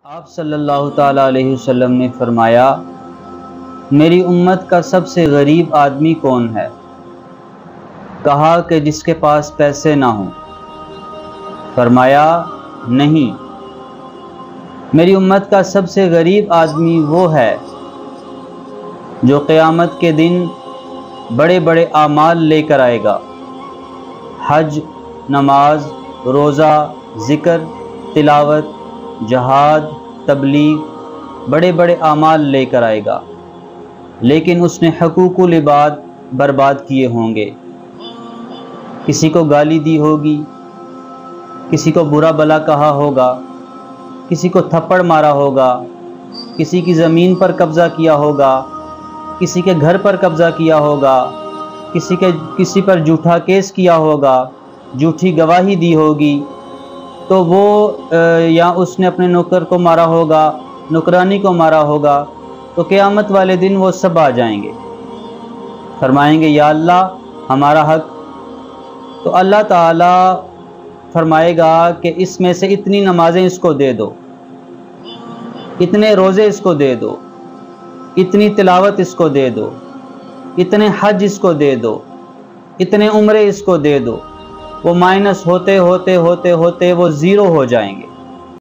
آپ صلی اللہ تعالیٰ علیہ وسلم نے فرمایا، میری امت کا سب سے غریب آدمی کون ہے؟ کہا کہ جس کے پاس پیسے نہ ہوں۔ فرمایا نہیں، میری امت کا سب سے غریب آدمی وہ ہے جو قیامت کے دن بڑے بڑے اعمال لے کر آئے گا، حج، نماز، روزہ، ذکر، تلاوت، جہاد، تبلیغ، بڑے بڑے اعمال لے کر آئے گا، لیکن اس نے حقوق العباد برباد کیے ہوں گے۔ کسی کو گالی دی ہوگی، کسی کو برا بلا کہا ہوگا، کسی کو تھپڑ مارا ہوگا، کسی کی زمین پر قبضہ کیا ہوگا، کسی کے گھر پر قبضہ کیا ہوگا، کسی پر جھوٹا کیس کیا ہوگا، جھوٹی گواہی دی ہوگی، تو وہ یا اس نے اپنے نوکر کو مارا ہوگا، نوکرانی کو مارا ہوگا، تو قیامت والے دن وہ سب آ جائیں گے، فرمائیں گے یا اللہ ہمارا حق۔ تو اللہ تعالیٰ فرمائے گا کہ اس میں سے اتنی نمازیں اس کو دے دو، اتنے روزے اس کو دے دو، اتنی تلاوت اس کو دے دو، اتنے حج اس کو دے دو، اتنے عمرے اس کو دے دو۔ وہ مائنس ہوتے ہوتے ہوتے ہوتے وہ زیرو ہو جائیں گے۔